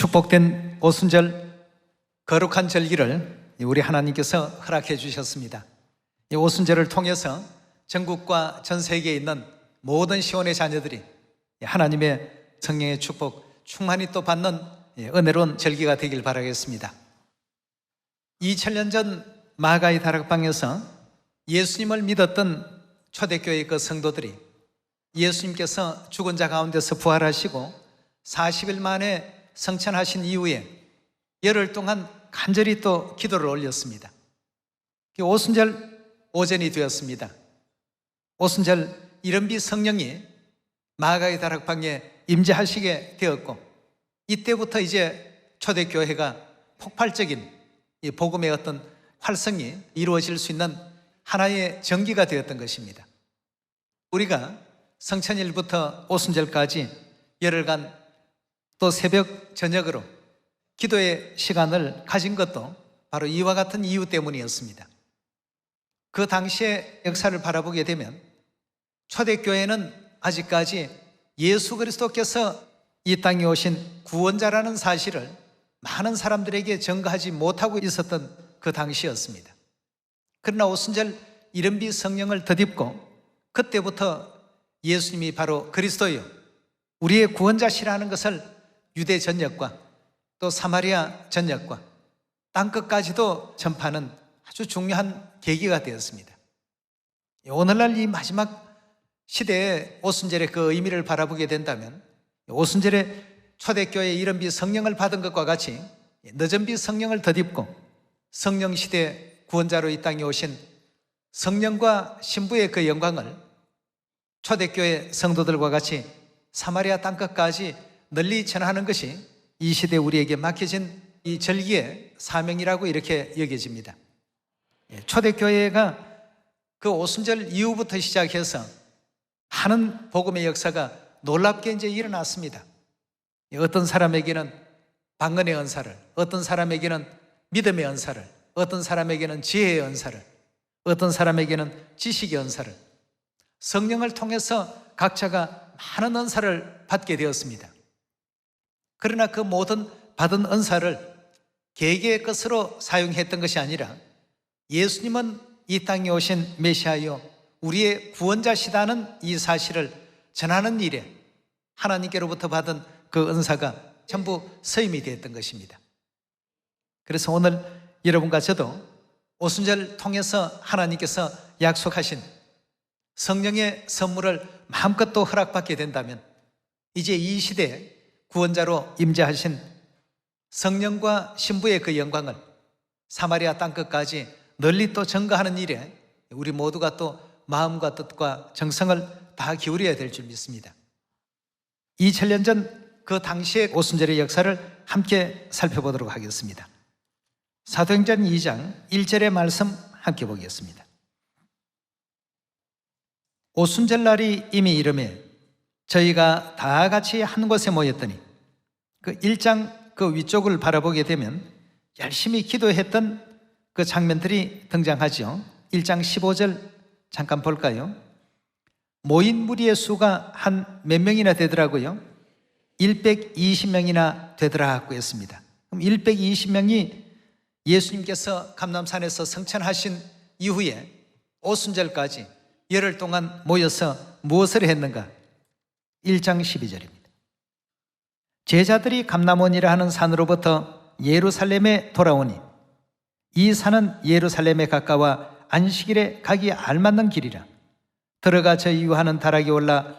축복된 오순절 거룩한 절기를 우리 하나님께서 허락해 주셨습니다. 이 오순절을 통해서 전국과 전 세계에 있는 모든 시온의 자녀들이 하나님의 성령의 축복 충만히 또 받는 은혜로운 절기가 되길 바라겠습니다. 2000년 전 마가의 다락방에서 예수님을 믿었던 초대교회 그 성도들이 예수님께서 죽은 자 가운데서 부활하시고 40일 만에 성천하신 이후에 열흘 동안 간절히 또 기도를 올렸습니다. 오순절 오전이 되었습니다. 오순절 이른비 성령이 마가의 다락방에 임재하시게 되었고, 이때부터 이제 초대교회가 폭발적인 이 복음의 어떤 활성이 이루어질 수 있는 하나의 전기가 되었던 것입니다. 우리가 성천일부터 오순절까지 열흘간 또 새벽 저녁으로 기도의 시간을 가진 것도 바로 이와 같은 이유 때문이었습니다. 그 당시의 역사를 바라보게 되면 초대교회는 아직까지 예수 그리스도께서 이 땅에 오신 구원자라는 사실을 많은 사람들에게 전가하지 못하고 있었던 그 당시였습니다. 그러나 오순절 이른비 성령을 덧입고 그때부터 예수님이 바로 그리스도요, 우리의 구원자시라는 것을 유대 전역과 또 사마리아 전역과 땅끝까지도 전파하는 아주 중요한 계기가 되었습니다. 오늘날 이 마지막 시대의 오순절의 그 의미를 바라보게 된다면 오순절에 초대교회의 이른비 성령을 받은 것과 같이 늦은비 성령을 덧입고 성령 시대 구원자로 이 땅에 오신 성령과 신부의 그 영광을 초대교회 성도들과 같이 사마리아 땅끝까지 널리 전하는 것이 이 시대 우리에게 맡겨진 이 절기의 사명이라고 이렇게 여겨집니다. 초대교회가 그 오순절 이후부터 시작해서 많은 복음의 역사가 놀랍게 이제 일어났습니다. 어떤 사람에게는 방언의 은사를, 어떤 사람에게는 믿음의 은사를, 어떤 사람에게는 지혜의 은사를, 어떤 사람에게는 지식의 은사를, 성령을 통해서 각자가 많은 은사를 받게 되었습니다. 그러나 그 모든 받은 은사를 개개의 것으로 사용했던 것이 아니라 예수님은 이 땅에 오신 메시아요, 우리의 구원자시다는 이 사실을 전하는 일에 하나님께로부터 받은 그 은사가 전부 서임이 되었던 것입니다. 그래서 오늘 여러분과 저도 오순절 통해서 하나님께서 약속하신 성령의 선물을 마음껏 또 허락받게 된다면 이제 이 시대에 구원자로 임재하신 성령과 신부의 그 영광을 사마리아 땅끝까지 널리 또 전가하는 일에 우리 모두가 또 마음과 뜻과 정성을 다 기울여야 될 줄 믿습니다. 2000년 전 그 당시의 오순절의 역사를 함께 살펴보도록 하겠습니다. 사도행전 2장 1절의 말씀 함께 보겠습니다. 오순절 날이 이미 이르매 저희가 다 같이 한 곳에 모였더니, 그 1장 그 위쪽을 바라보게 되면 열심히 기도했던 그 장면들이 등장하죠. 1장 15절 잠깐 볼까요? 모인 무리의 수가 한 몇 명이나 되더라고요. 120명이나 되더라고 했습니다. 그럼 120명이 예수님께서 감람산에서 성천하신 이후에 오순절까지 열흘 동안 모여서 무엇을 했는가? 1장 12절입니다. 제자들이 감람원이라 하는 산으로부터 예루살렘에 돌아오니 이 산은 예루살렘에 가까워 안식일에 가기 알맞는 길이라. 들어가 저 이유하는 다락에 올라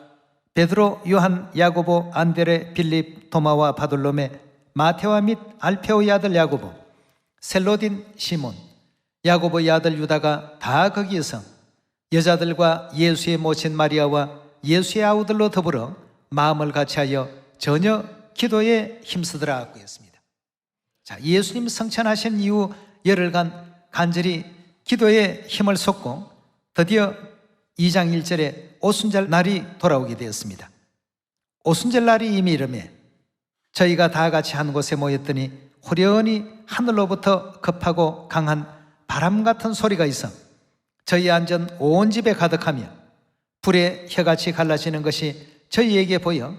베드로, 요한, 야고보, 안드레, 빌립, 도마와 바돌로메, 마테와 및 알페오의 아들 야고보, 셀로딘, 시몬, 야고보의 아들 유다가 다 거기에서 여자들과 예수의 모친 마리아와 예수의 아우들로 더불어 마음을 같이하여 전혀 기도에 힘쓰더라 하고 했습니다. 자, 예수님 성천하신 이후 열흘간 간절히 기도에 힘을 쏟고 드디어 2장 1절에 오순절 날이 돌아오게 되었습니다. 오순절 날이 이미 이르매 저희가 다 같이 한 곳에 모였더니 호련히 하늘로부터 급하고 강한 바람 같은 소리가 있어 저희 앉은 온 집에 가득하며 불에 혀같이 갈라지는 것이 저희에게 보여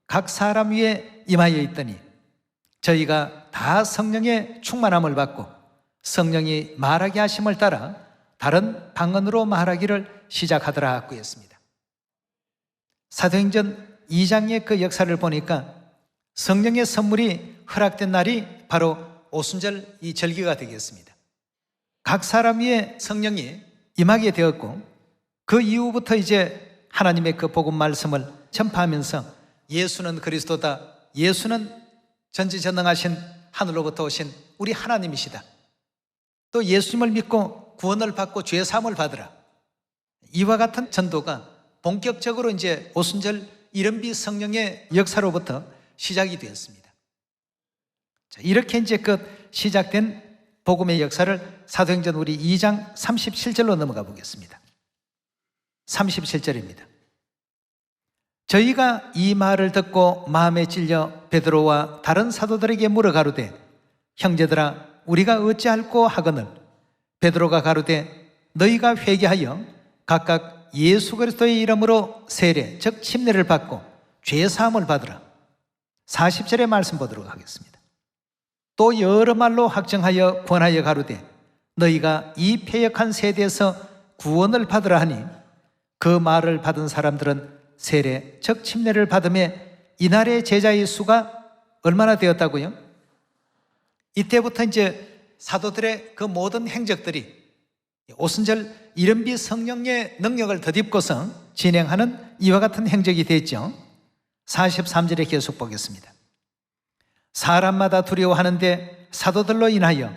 각 사람 위에 임하여 있더니 저희가 다 성령의 충만함을 받고 성령이 말하게 하심을 따라 다른 방언으로 말하기를 시작하더라 하고 했습니다. 사도행전 2장의 그 역사를 보니까 성령의 선물이 허락된 날이 바로 오순절 이 절기가 되겠습니다. 각 사람 위에 성령이 임하게 되었고 그 이후부터 이제 하나님의 그 복음 말씀을 전파하면서 예수는 그리스도다, 예수는 전지전능하신 하늘로부터 오신 우리 하나님이시다, 또 예수님을 믿고 구원을 받고 죄 사함을 받으라, 이와 같은 전도가 본격적으로 이제 오순절 이른비 성령의 역사로부터 시작이 되었습니다. 자, 이렇게 이제 시작된 복음의 역사를 사도행전 우리 2장 37절로 넘어가 보겠습니다. 37절입니다. 저희가 이 말을 듣고 마음에 찔려 베드로와 다른 사도들에게 물어 가로되 형제들아 우리가 어찌할꼬 하거늘 베드로가 가로되 너희가 회개하여 각각 예수 그리스도의 이름으로 세례 즉 침례를 받고 죄 사함을 받으라. 40절의 말씀 보도록 하겠습니다. 또 여러 말로 확정하여 권하여 가로되 너희가 이 패역한 세대에서 구원을 받으라 하니 그 말을 받은 사람들은 세례 즉 침례를 받음에 이날의 제자의 수가 얼마나 되었다고요? 이때부터 이제 사도들의 그 모든 행적들이 오순절 이른비 성령의 능력을 덧입고서 진행하는 이와 같은 행적이 됐죠. 43절에 계속 보겠습니다. 사람마다 두려워하는데 사도들로 인하여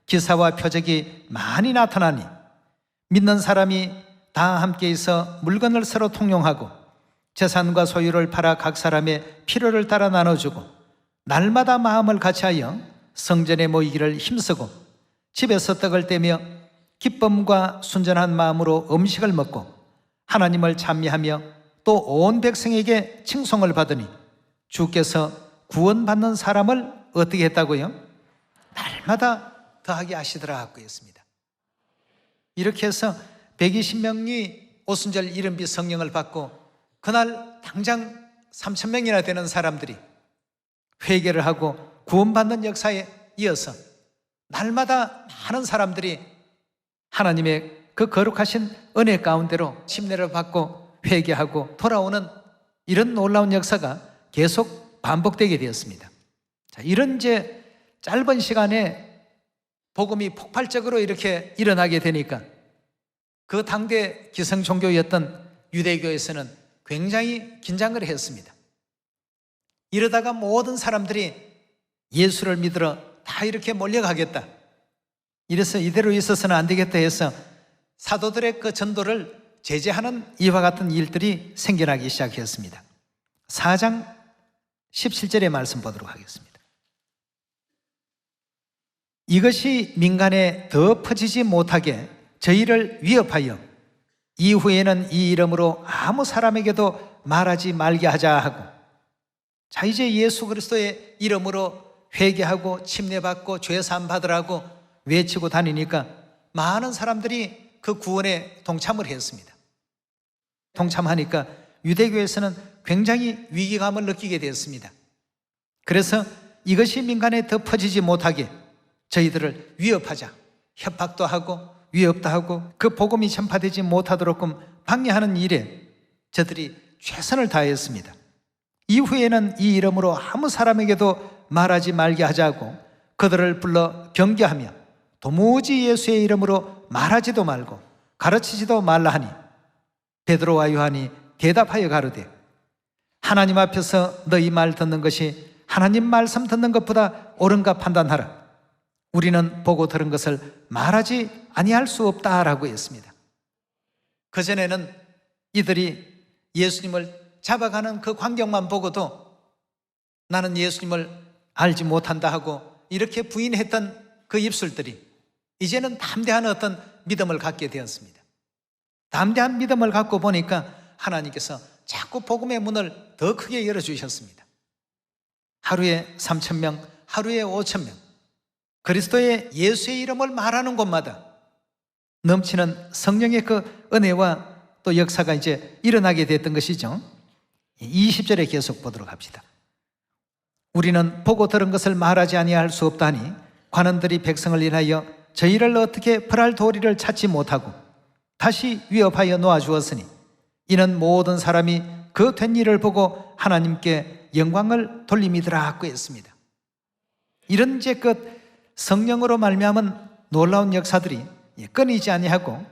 기사와 표적이 많이 나타나니 믿는 사람이 다 함께 있어 물건을 서로 통용하고 재산과 소유를 팔아 각 사람의 필요를 따라 나눠주고 날마다 마음을 같이하여 성전에 모이기를 힘쓰고 집에서 떡을 떼며 기쁨과 순전한 마음으로 음식을 먹고 하나님을 찬미하며 또 온 백성에게 칭송을 받으니 주께서 구원받는 사람을 어떻게 했다고요? 날마다 더하게 하시더라 하고 했습니다. 이렇게 해서 120명이 오순절 이른비 성령을 받고 그날 당장 3,000명이나 되는 사람들이 회개를 하고 구원받는 역사에 이어서 날마다 많은 사람들이 하나님의 그 거룩하신 은혜 가운데로 침례를 받고 회개하고 돌아오는 이런 놀라운 역사가 계속 반복되게 되었습니다. 자, 이런 이제 짧은 시간에 복음이 폭발적으로 이렇게 일어나게 되니까 그 당대 기성 종교였던 유대교에서는 굉장히 긴장을 했습니다. 이러다가 모든 사람들이 예수를 믿으러 다 이렇게 몰려가겠다. 이래서 이대로 있어서는 안 되겠다 해서 사도들의 그 전도를 제재하는 이와 같은 일들이 생겨나기 시작했습니다. 4장 17절의 말씀 보도록 하겠습니다. 이것이 민간에 더 퍼지지 못하게 저희를 위협하여 이후에는 이 이름으로 아무 사람에게도 말하지 말게 하자 하고, 자 이제 예수 그리스도의 이름으로 회개하고 침례받고 죄사함 받으라고 외치고 다니니까 많은 사람들이 그 구원에 동참을 했습니다. 동참하니까 유대교에서는 굉장히 위기감을 느끼게 되었습니다. 그래서 이것이 민간에 더 퍼지지 못하게 저희들을 위협하자, 협박도 하고 위협도 하고 그 복음이 전파되지 못하도록끔 방해하는 일에 저들이 최선을 다했습니다. 이후에는 이 이름으로 아무 사람에게도 말하지 말게 하자고 그들을 불러 경계하며 도무지 예수의 이름으로 말하지도 말고 가르치지도 말라 하니 베드로와 요한이 대답하여 가로되 하나님 앞에서 너희 말 듣는 것이 하나님 말씀 듣는 것보다 옳은가 판단하라. 우리는 보고 들은 것을 말하지 아니할 수 없다라고 했습니다. 그전에는 이들이 예수님을 잡아가는 그 광경만 보고도 나는 예수님을 알지 못한다 하고 이렇게 부인했던 그 입술들이 이제는 담대한 어떤 믿음을 갖게 되었습니다. 담대한 믿음을 갖고 보니까 하나님께서 자꾸 복음의 문을 더 크게 열어주셨습니다. 하루에 3,000명, 하루에 5,000명, 그리스도의 예수의 이름을 말하는 곳마다 넘치는 성령의 그 은혜와 또 역사가 이제 일어나게 됐던 것이죠. 20절에 계속 보도록 합시다. 우리는 보고 들은 것을 말하지 아니할 수 없다니 관원들이 백성을 인하여 저희를 어떻게 벌할 도리를 찾지 못하고 다시 위협하여 놓아주었으니 이는 모든 사람이 그 된 일을 보고 하나님께 영광을 돌림이더라 하고 했습니다. 이런 이제껏 성령으로 말미암은 놀라운 역사들이 끊이지 아니하고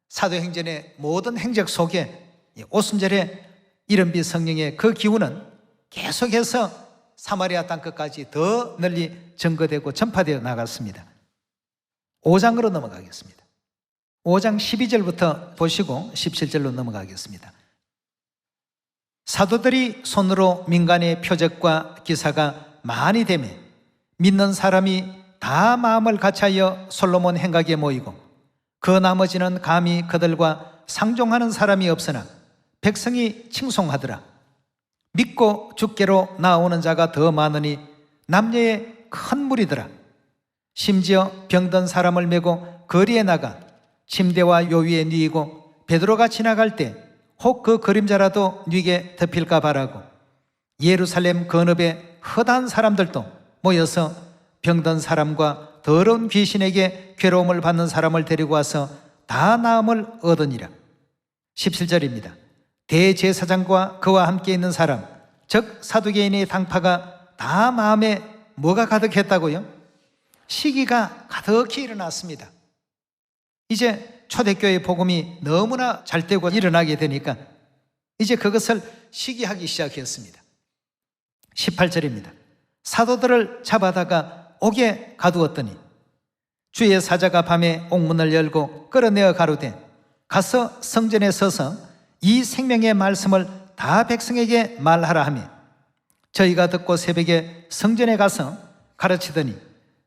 사도행전의 모든 행적 속에 오순절에 이른비 성령의 그 기운은 계속해서 사마리아 땅끝까지 더 널리 증거되고 전파되어 나갔습니다. 5장으로 넘어가겠습니다. 5장 12절부터 보시고 17절로 넘어가겠습니다. 사도들이 손으로 민간의 표적과 기사가 많이 되매 믿는 사람이 다 마음을 같이하여 솔로몬 행각에 모이고 그 나머지는 감히 그들과 상종하는 사람이 없으나 백성이 칭송하더라. 믿고 주께로 나오는 자가 더 많으니 남녀의 큰 무리더라. 심지어 병든 사람을 메고 거리에 나가 침대와 요위에 누이고 베드로가 지나갈 때 혹 그 그림자라도 뉘게 덮일까 바라고 예루살렘 건업에 허다한 사람들도 모여서 병든 사람과 더러운 귀신에게 괴로움을 받는 사람을 데리고 와서 다 나음을 얻으니라. 17절입니다. 대제사장과 그와 함께 있는 사람 즉 사두개인의 당파가 다 마음에 뭐가 가득했다고요? 시기가 가득히 일어났습니다. 이제 초대교회 복음이 너무나 잘 되고 일어나게 되니까 이제 그것을 시기하기 시작했습니다. 18절입니다. 사도들을 잡아다가 옥에 가두었더니 주의 사자가 밤에 옥문을 열고 끌어내어 가로되 가서 성전에 서서 이 생명의 말씀을 다 백성에게 말하라 하며 저희가 듣고 새벽에 성전에 가서 가르치더니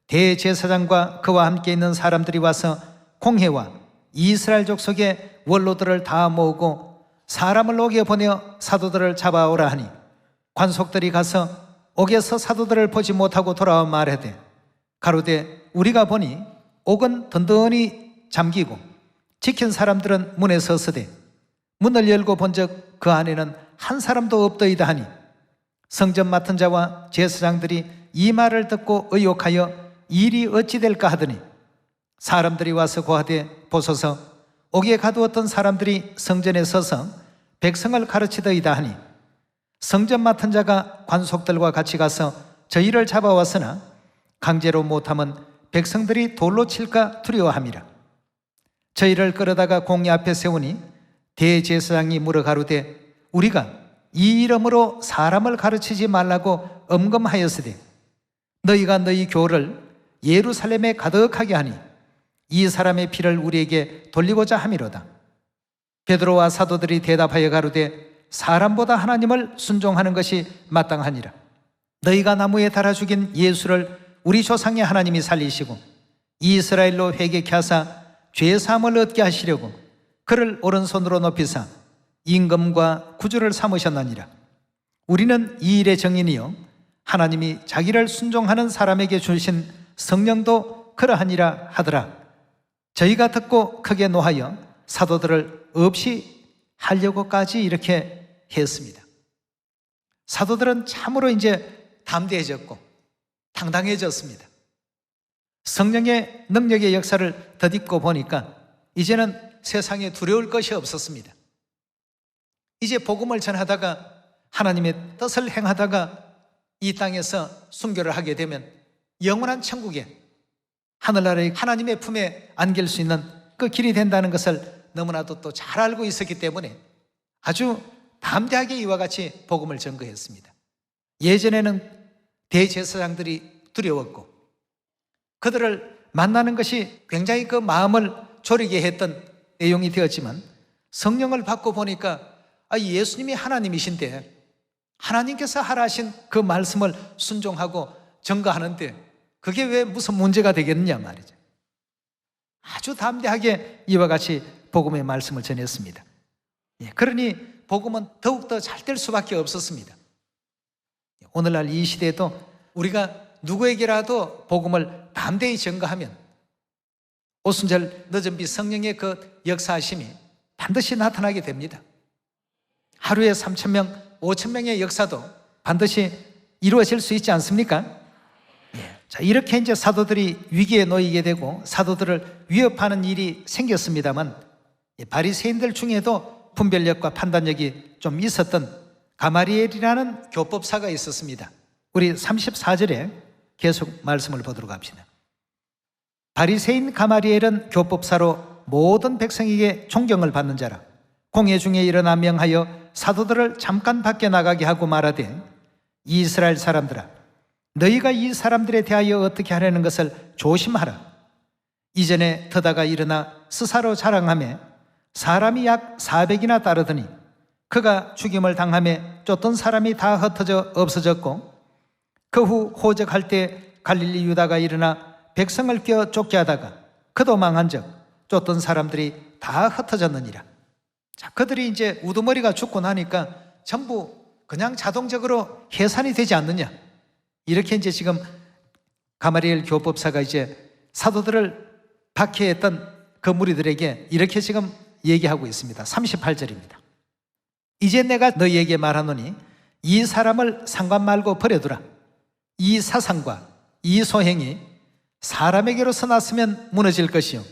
대제사장과 그와 함께 있는 사람들이 와서 공회와 이스라엘 족속의 원로들을 다 모으고 사람을 옥에 보내어 사도들을 잡아오라 하니 관속들이 가서 옥에서 사도들을 보지 못하고 돌아와 말하되 가로되 우리가 보니 옥은 든든히 잠기고 지킨 사람들은 문에 서서되 문을 열고 본즉 그 안에는 한 사람도 없더이다 하니 성전 맡은 자와 제사장들이 이 말을 듣고 의혹하여 일이 어찌 될까 하더니 사람들이 와서 고하되 보소서 옥에 가두었던 사람들이 성전에 서서 백성을 가르치더이다 하니 성전 맡은 자가 관속들과 같이 가서 저희를 잡아왔으나 강제로 못하면 백성들이 돌로 칠까 두려워함이라. 저희를 끌어다가 공회 앞에 세우니 대제사장이 물어 가로되 우리가 이 이름으로 사람을 가르치지 말라고 엄금하였으되 너희가 너희 교를 예루살렘에 가득하게 하니 이 사람의 피를 우리에게 돌리고자 함이로다. 베드로와 사도들이 대답하여 가로되 사람보다 하나님을 순종하는 것이 마땅하니라. 너희가 나무에 달아 죽인 예수를 우리 조상의 하나님이 살리시고 이스라엘로 회개케 하사 죄사함을 얻게 하시려고 그를 오른손으로 높이사 임금과 구주를 삼으셨느니라. 우리는 이 일의 정인이요 하나님이 자기를 순종하는 사람에게 주신 성령도 그러하니라 하더라. 저희가 듣고 크게 노하여 사도들을 없이 하려고까지 이렇게 했습니다. 사도들은 참으로 이제 담대해졌고 당당해졌습니다. 성령의 능력의 역사를 덧입고 보니까 이제는 세상에 두려울 것이 없었습니다. 이제 복음을 전하다가 하나님의 뜻을 행하다가 이 땅에서 순교를 하게 되면 영원한 천국에 하늘나라의 하나님의 품에 안길 수 있는 그 길이 된다는 것을 너무나도 또 잘 알고 있었기 때문에 아주 담대하게 이와 같이 복음을 전거했습니다. 예전에는 대제사장들이 두려웠고 그들을 만나는 것이 굉장히 그 마음을 졸이게 했던 내용이 되었지만 성령을 받고 보니까 예수님이 하나님이신데 하나님께서 하라 하신 그 말씀을 순종하고 전거하는데 그게 왜 무슨 문제가 되겠느냐 말이죠. 아주 담대하게 이와 같이 복음의 말씀을 전했습니다. 그러니 복음은 더욱더 잘 될 수밖에 없었습니다. 오늘날 이 시대에도 우리가 누구에게라도 복음을 담대히 전거하면 오순절 늦은비 성령의 그 역사하심이 반드시 나타나게 됩니다. 하루에 3,000명, 5,000명의 역사도 반드시 이루어질 수 있지 않습니까? 자, 이렇게 이제 사도들이 위기에 놓이게 되고 사도들을 위협하는 일이 생겼습니다만, 바리새인들 중에도 분별력과 판단력이 좀 있었던 가마리엘이라는 교법사가 있었습니다. 우리 34절에 계속 말씀을 보도록 합시다. 바리새인 가마리엘은 교법사로 모든 백성에게 존경을 받는 자라. 공회 중에 일어나 명하여 사도들을 잠깐 밖에 나가게 하고 말하되, 이스라엘 사람들아, 너희가 이 사람들에 대하여 어떻게 하려는 것을 조심하라. 이전에 더다가 일어나 스사로 자랑하며 사람이 약 400이나 따르더니 그가 죽임을 당하며 쫓던 사람이 다 흩어져 없어졌고, 그 후 호적할 때 갈릴리 유다가 일어나 백성을 껴 쫓게 하다가 그도 망한즉 쫓던 사람들이 다 흩어졌느니라. 자, 그들이 이제 우두머리가 죽고 나니까 전부 그냥 자동적으로 해산이 되지 않느냐, 이렇게 이제 지금 가마리엘 교법사가 이제 사도들을 박해했던 그 무리들에게 이렇게 지금 얘기하고 있습니다. 38절입니다. 이제 내가 너희에게 말하노니 이 사람을 상관 말고 버려두라. 이 사상과 이 소행이 사람에게로서 났으면 무너질 것이요,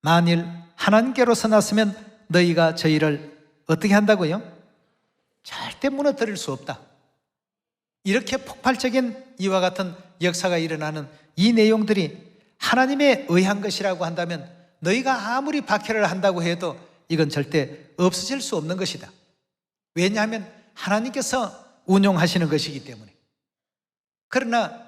만일 하나님께로서 났으면 너희가 저희를 어떻게 한다고요? 절대 무너뜨릴 수 없다. 이렇게 폭발적인 이와 같은 역사가 일어나는 이 내용들이 하나님에 의한 것이라고 한다면 너희가 아무리 박해를 한다고 해도 이건 절대 없어질 수 없는 것이다. 왜냐하면 하나님께서 운용하시는 것이기 때문에. 그러나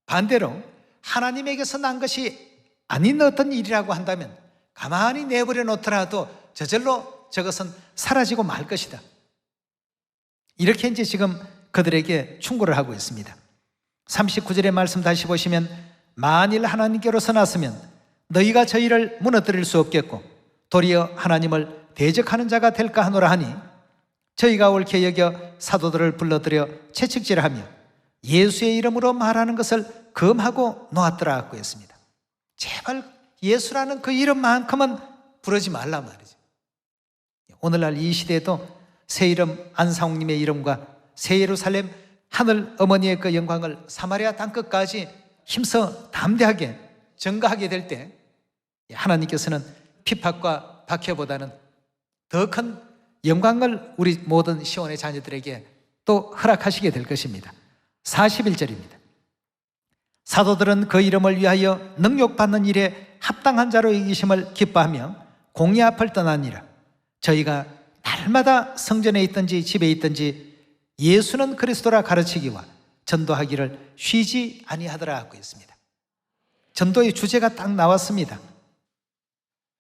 반대로 하나님에게서 난 것이 아닌 어떤 일이라고 한다면 가만히 내버려 놓더라도 저절로 저것은 사라지고 말 것이다. 이렇게 이제 지금 그들에게 충고를 하고 있습니다. 39절의 말씀 다시 보시면, 만일 하나님께로서 났으면 너희가 저희를 무너뜨릴 수 없겠고 도리어 하나님을 대적하는 자가 될까 하노라 하니, 저희가 옳게 여겨 사도들을 불러들여 채찍질하며 예수의 이름으로 말하는 것을 금하고 놓았더라 하고 했습니다. 제발 예수라는 그 이름만큼은 부르지 말란 말이죠. 오늘날 이 시대에도 새 이름 안상홍님의 이름과 새 예루살렘 하늘 어머니의 그 영광을 사마리아 땅끝까지 힘써 담대하게 전가하게 될 때 하나님께서는 핍박과 박해보다는 더 큰 영광을 우리 모든 시온의 자녀들에게 또 허락하시게 될 것입니다. 41절입니다. 사도들은 그 이름을 위하여 능욕받는 일에 합당한 자로 이기심을 기뻐하며 공의 앞을 떠나니라. 저희가 날마다 성전에 있든지 집에 있든지 예수는 그리스도라 가르치기와 전도하기를 쉬지 아니하더라 하고 있습니다. 전도의 주제가 딱 나왔습니다.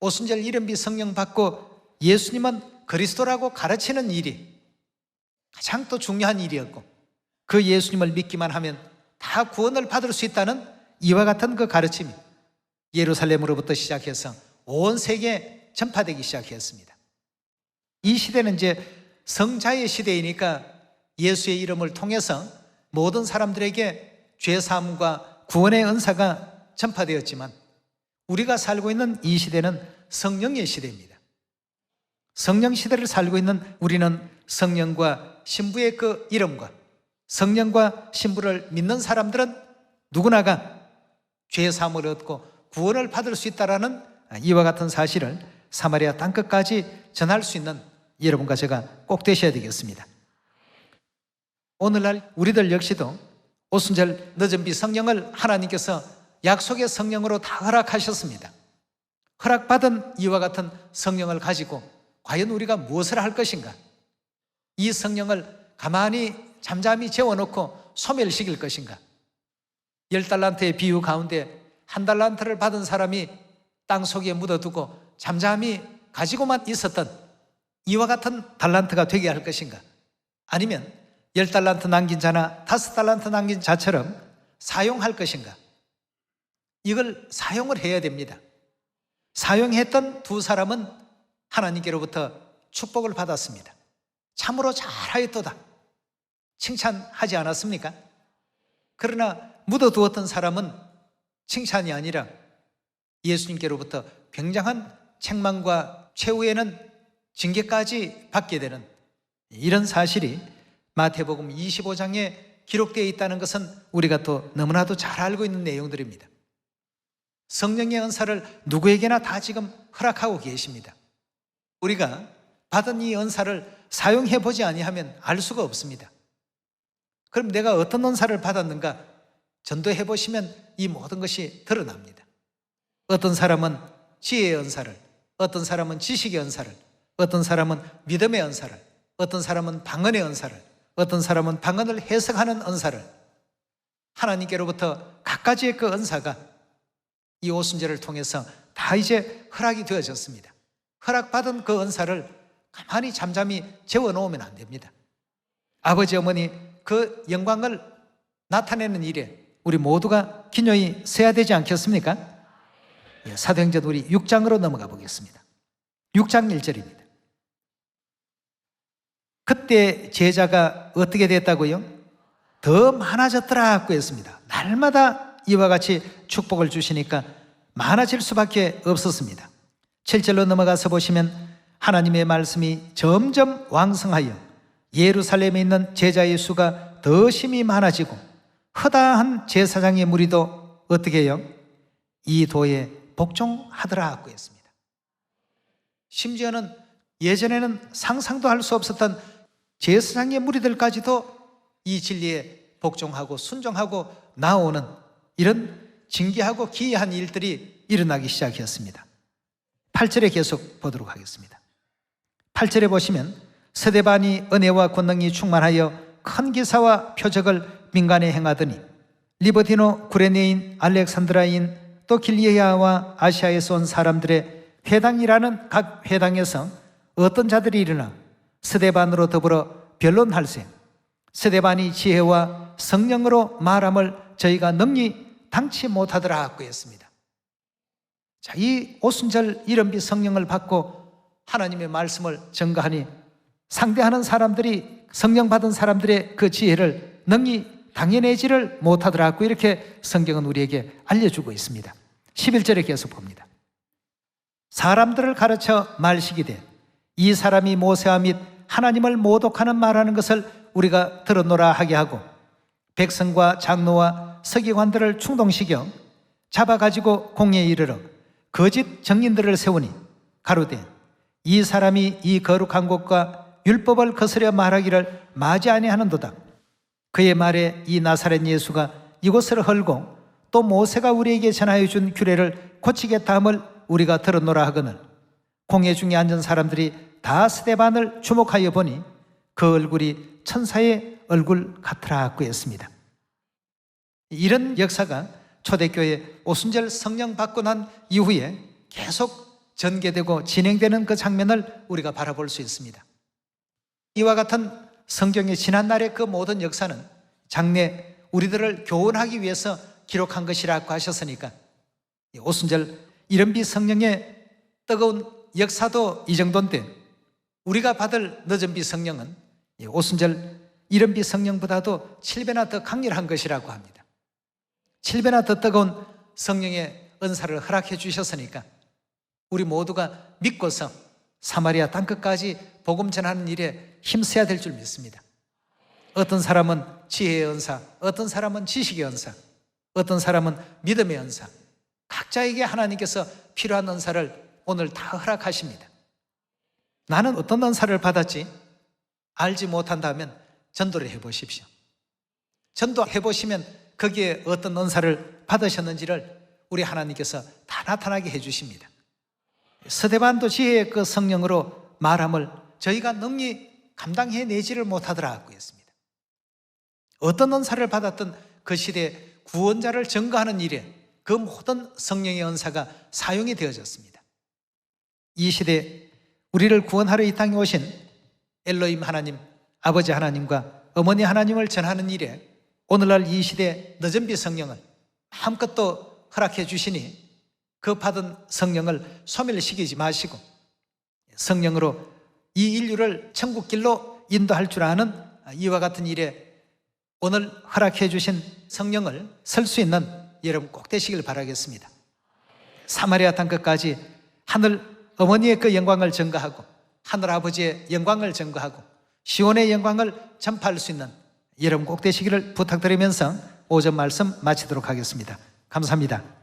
오순절 이른비 성령 받고 예수님은 그리스도라고 가르치는 일이 가장 또 중요한 일이었고, 그 예수님을 믿기만 하면 다 구원을 받을 수 있다는 이와 같은 그 가르침이 예루살렘으로부터 시작해서 온 세계에 전파되기 시작했습니다. 이 시대는 이제 성자의 시대이니까 예수의 이름을 통해서 모든 사람들에게 죄사함과 구원의 은사가 전파되었지만, 우리가 살고 있는 이 시대는 성령의 시대입니다. 성령 시대를 살고 있는 우리는 성령과 신부의 그 이름과 성령과 신부를 믿는 사람들은 누구나가 죄사함을 얻고 구원을 받을 수 있다는 이와 같은 사실을 사마리아 땅끝까지 전할 수 있는 여러분과 제가 꼭 되셔야 되겠습니다. 오늘날 우리들 역시도 오순절 늦은비 성령을 하나님께서 약속의 성령으로 다 허락하셨습니다. 허락받은 이와 같은 성령을 가지고 과연 우리가 무엇을 할 것인가? 이 성령을 가만히 잠잠히 재워놓고 소멸시킬 것인가? 10달란트의 비유 가운데 1달란트를 받은 사람이 땅 속에 묻어두고 잠잠히 가지고만 있었던 이와 같은 달란트가 되게 할 것인가? 아니면 10달란트 남긴 자나 5달란트 남긴 자처럼 사용할 것인가? 이걸 사용을 해야 됩니다. 사용했던 두 사람은 하나님께로부터 축복을 받았습니다. 참으로 잘하였도다 칭찬하지 않았습니까? 그러나 묻어두었던 사람은 칭찬이 아니라 예수님께로부터 굉장한 책망과 최후에는 징계까지 받게 되는 이런 사실이 마태복음 25장에 기록되어 있다는 것은 우리가 또 너무나도 잘 알고 있는 내용들입니다. 성령의 은사를 누구에게나 다 지금 허락하고 계십니다. 우리가 받은 이 은사를 사용해 보지 아니하면 알 수가 없습니다. 그럼 내가 어떤 은사를 받았는가 전도해 보시면 이 모든 것이 드러납니다. 어떤 사람은 지혜의 은사를, 어떤 사람은 지식의 은사를, 어떤 사람은 믿음의 은사를, 어떤 사람은 방언의 은사를, 어떤 사람은 방언을 해석하는 은사를, 하나님께로부터 각가지의 그 은사가 이 오순절을 통해서 다 이제 허락이 되어졌습니다. 허락받은 그 은사를 가만히 잠잠히 재워놓으면 안 됩니다. 아버지 어머니 그 영광을 나타내는 일에 우리 모두가 기꺼이 서야 되지 않겠습니까? 사도행전 우리 6장으로 넘어가 보겠습니다. 6장 1절입니다. 그때 제자가 어떻게 됐다고요? 더 많아졌더라고 했습니다. 날마다 이와 같이 축복을 주시니까 많아질 수밖에 없었습니다. 7절로 넘어가서 보시면 하나님의 말씀이 점점 왕성하여 예루살렘에 있는 제자의 수가 더 심히 많아지고 허다한 제사장의 무리도 어떻게 해요? 이 도에 복종하더라고 했습니다. 심지어는 예전에는 상상도 할 수 없었던 제사장의 무리들까지도 이 진리에 복종하고 순종하고 나오는 이런 진귀하고 기이한 일들이 일어나기 시작했습니다. 8절에 계속 보도록 하겠습니다. 8절에 보시면 스데반이 은혜와 권능이 충만하여 큰 기사와 표적을 민간에 행하더니 리버티노, 구레네인, 알렉산드라인 또 길리아와 아시아에서 온 사람들의 회당이라는 각 회당에서 어떤 자들이 일어나 스데반으로 더불어 변론할세 스데반이 지혜와 성령으로 말함을 저희가 능히 당치 못하더라고 했습니다. 자, 이 오순절 이른비 성령을 받고 하나님의 말씀을 전가하니 상대하는 사람들이 성령 받은 사람들의 그 지혜를 능히 당해내지를 못하더라고 이렇게 성경은 우리에게 알려주고 있습니다. 11절에 계속 봅니다. 사람들을 가르쳐 말시기되 이 사람이 모세와 및 하나님을 모독하는 말하는 것을 우리가 들었노라 하게 하고 백성과 장로와 서기관들을 충동시켜 잡아가지고 공회에 이르러 거짓 정인들을 세우니 가로되 이 사람이 이 거룩한 곳과 율법을 거스려 말하기를 마지 아니하는도다. 그의 말에 이 나사렛 예수가 이곳을 헐고 또 모세가 우리에게 전하여 준 규례를 고치겠다 함을 우리가 들었노라 하거늘 공회 중에 앉은 사람들이 다 스데반을 주목하여 보니 그 얼굴이 천사의 얼굴 같으라고 했습니다. 이런 역사가 초대교회 오순절 성령 받고 난 이후에 계속 전개되고 진행되는 그 장면을 우리가 바라볼 수 있습니다. 이와 같은 성경의 지난날의 그 모든 역사는 장래 우리들을 교훈하기 위해서 기록한 것이라고 하셨으니까 오순절 이른비 성령의 뜨거운 역사도 이 정도인데 우리가 받을 늦은비 성령은 오순절 이른비 성령보다도 7배나 더 강렬한 것이라고 합니다. 7배나 더 뜨거운 성령의 은사를 허락해 주셨으니까 우리 모두가 믿고서 사마리아 땅끝까지 복음 전하는 일에 힘써야 될 줄 믿습니다. 어떤 사람은 지혜의 은사, 어떤 사람은 지식의 은사, 어떤 사람은 믿음의 은사, 각자에게 하나님께서 필요한 은사를 오늘 다 허락하십니다. 나는 어떤 은사를 받았지? 알지 못한다면 전도를 해보십시오. 전도해보시면 거기에 어떤 은사를 받으셨는지를 우리 하나님께서 다 나타나게 해주십니다. 스데반도 지혜의 그 성령으로 말함을 저희가 능히 감당해내지를 못하더라고 했습니다. 어떤 은사를 받았던 그 시대에 구원자를 증거하는 일에 그 모든 성령의 은사가 사용이 되어졌습니다. 이 시대에 우리를 구원하러 이 땅에 오신 엘로힘 하나님, 아버지 하나님과 어머니 하나님을 전하는 일에 오늘날 이 시대 늦은비 성령을 아무것도 허락해 주시니 그 받은 성령을 소멸시키지 마시고 성령으로 이 인류를 천국길로 인도할 줄 아는 이와 같은 일에 오늘 허락해 주신 성령을 설 수 있는 여러분 꼭 되시길 바라겠습니다. 사마리아 땅끝까지 하늘 어머니의 그 영광을 전가하고 하늘 아버지의 영광을 전가하고 시온의 영광을 전파할 수 있는 여러분 꼭 되시기를 부탁드리면서 오전 말씀 마치도록 하겠습니다. 감사합니다.